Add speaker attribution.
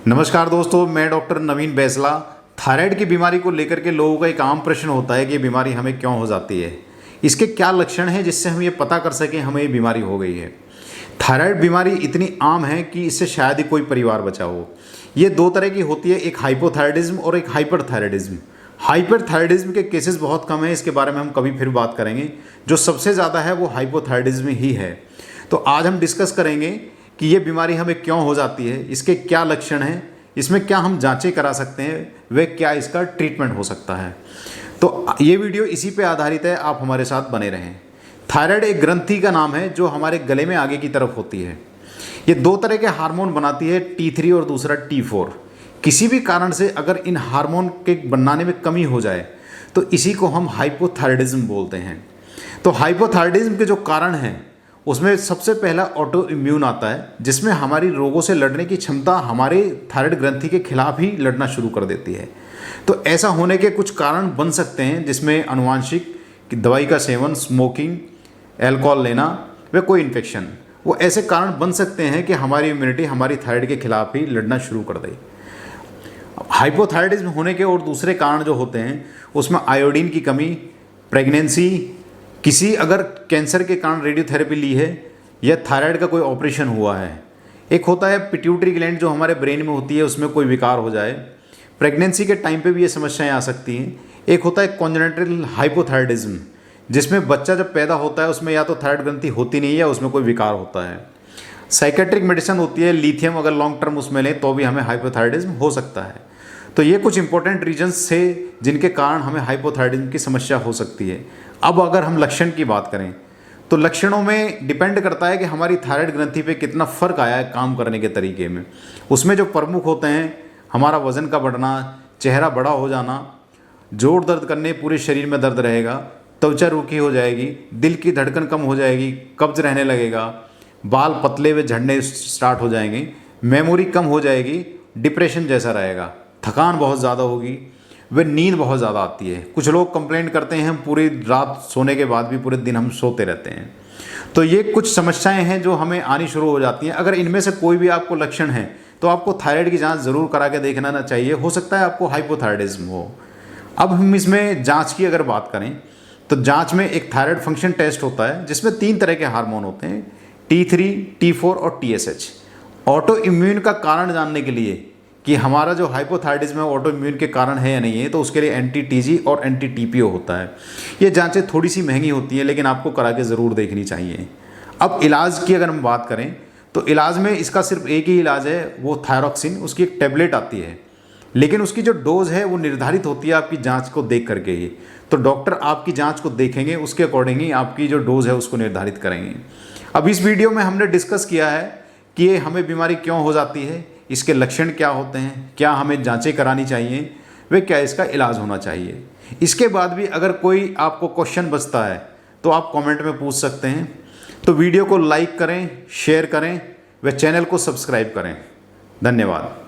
Speaker 1: नमस्कार दोस्तों, मैं डॉक्टर नवीन बैसला। थायराइड की बीमारी को लेकर के लोगों का एक आम प्रश्न होता है कि ये बीमारी हमें क्यों हो जाती है, इसके क्या लक्षण हैं जिससे हम ये पता कर सकें हमें ये बीमारी हो गई है। थायराइड बीमारी इतनी आम है कि इससे शायद ही कोई परिवार बचा हो। ये दो तरह की होती है, एक हाइपोथायराइडिज्म और एक हाइपरथायराइडिज्म। हाइपरथायराइडिज्म के केसेस बहुत कम हैं, इसके बारे में हम कभी फिर बात करेंगे। जो सबसे ज़्यादा है वो हाइपोथायराइडिज्म ही है। तो आज हम डिस्कस करेंगे कि ये बीमारी हमें क्यों हो जाती है, इसके क्या लक्षण हैं, इसमें क्या हम जांचें करा सकते हैं, वे क्या इसका ट्रीटमेंट हो सकता है। तो ये वीडियो इसी पे आधारित है, आप हमारे साथ बने रहें। थायराइड एक ग्रंथि का नाम है जो हमारे गले में आगे की तरफ होती है। ये दो तरह के हार्मोन बनाती है, T3 और दूसरा T4। किसी भी कारण से अगर इन हार्मोन के बनाने में कमी हो जाए तो इसी को हम हाइपोथायराइडिज्म बोलते हैं। तो हाइपोथायराइडिज्म के जो कारण हैं उसमें सबसे पहला ऑटो इम्यून आता है, जिसमें हमारी रोगों से लड़ने की क्षमता हमारे थायराइड ग्रंथि के खिलाफ ही लड़ना शुरू कर देती है। तो ऐसा होने के कुछ कारण बन सकते हैं, जिसमें आनुवांशिक दवाई का सेवन, स्मोकिंग, अल्कोहल लेना व कोई इन्फेक्शन, वो ऐसे कारण बन सकते हैं कि हमारी इम्यूनिटी हमारी थायराइड के खिलाफ ही लड़ना शुरू कर दे। हाइपोथायराइडिज्म होने के और दूसरे कारण जो होते हैं उसमें आयोडीन की कमी, प्रेगनेंसी, किसी अगर कैंसर के कारण रेडियोथेरेपी ली है या थायराइड का कोई ऑपरेशन हुआ है। एक होता है पिट्यूटरी ग्लैंड जो हमारे ब्रेन में होती है, उसमें कोई विकार हो जाए। प्रेगनेंसी के टाइम पे भी ये समस्याएं आ सकती हैं। एक होता है कॉन्जेनिटल हाइपोथायराइडिज्म, जिसमें बच्चा जब पैदा होता है उसमें या तो थायराइड ग्रंथि होती नहीं है या उसमें कोई विकार होता है। साइकेट्रिक मेडिसिन होती है, लिथियम अगर लॉन्ग टर्म उसमें लें तो भी हमें हाइपोथायराइडिज्म हो सकता है। तो ये कुछ इंपॉर्टेंट रीजन्स थे जिनके कारण हमें हाइपोथायराइडिज्म की समस्या हो सकती है। अब अगर हम लक्षण की बात करें तो लक्षणों में डिपेंड करता है कि हमारी थायराइड ग्रंथि पे कितना फ़र्क आया है काम करने के तरीके में। उसमें जो प्रमुख होते हैं, हमारा वज़न का बढ़ना, चेहरा बड़ा हो जाना, जोड़ दर्द करने, पूरे शरीर में दर्द रहेगा, त्वचा रूखी हो जाएगी, दिल की धड़कन कम हो जाएगी, कब्ज रहने लगेगा, बाल पतले व झड़ने स्टार्ट हो जाएंगे, मेमोरी कम हो जाएगी, डिप्रेशन जैसा रहेगा, थकान बहुत ज़्यादा होगी, वे नींद बहुत ज़्यादा आती है। कुछ लोग कंप्लेंट करते हैं हम पूरी रात सोने के बाद भी पूरे दिन हम सोते रहते हैं। तो ये कुछ समस्याएं हैं जो हमें आनी शुरू हो जाती हैं। अगर इनमें से कोई भी आपको लक्षण है तो आपको थायराइड की जांच ज़रूर करा के देखना चाहिए। हो सकता है आपको हाइपोथायराइडिज्म हो। अब हम इसमें जाँच की अगर बात करें तो जाँच में एक थायराइड फंक्शन टेस्ट होता है जिसमें 3 तरह के हार्मोन होते हैं, T3, T4 और TSH। ऑटो इम्यून का कारण जानने के लिए कि हमारा जो हाइपोथायराइडिज्म है ऑटो इम्यून के कारण है या नहीं है, तो उसके लिए एंटी-TG और एंटी-TPO होता है। ये जांचें थोड़ी सी महंगी होती हैं लेकिन आपको करा के ज़रूर देखनी चाहिए। अब इलाज की अगर हम बात करें तो इलाज में इसका सिर्फ एक ही इलाज है, वो थायरॉक्सिन। उसकी एक टेबलेट आती है, लेकिन उसकी जो डोज है वो निर्धारित होती है आपकी जाँच को देख करके ही। तो डॉक्टर आपकी जाँच को देखेंगे, उसके अकॉर्डिंग ही आपकी जो डोज है उसको निर्धारित करेंगे। अब इस वीडियो में हमने डिस्कस किया है कि ये हमें बीमारी क्यों हो जाती है, इसके लक्षण क्या होते हैं, क्या हमें जांचें करानी चाहिए, वे क्या इसका इलाज होना चाहिए। इसके बाद भी अगर कोई आपको क्वेश्चन बचता है तो आप कमेंट में पूछ सकते हैं। तो वीडियो को लाइक करें, शेयर करें व चैनल को सब्सक्राइब करें। धन्यवाद।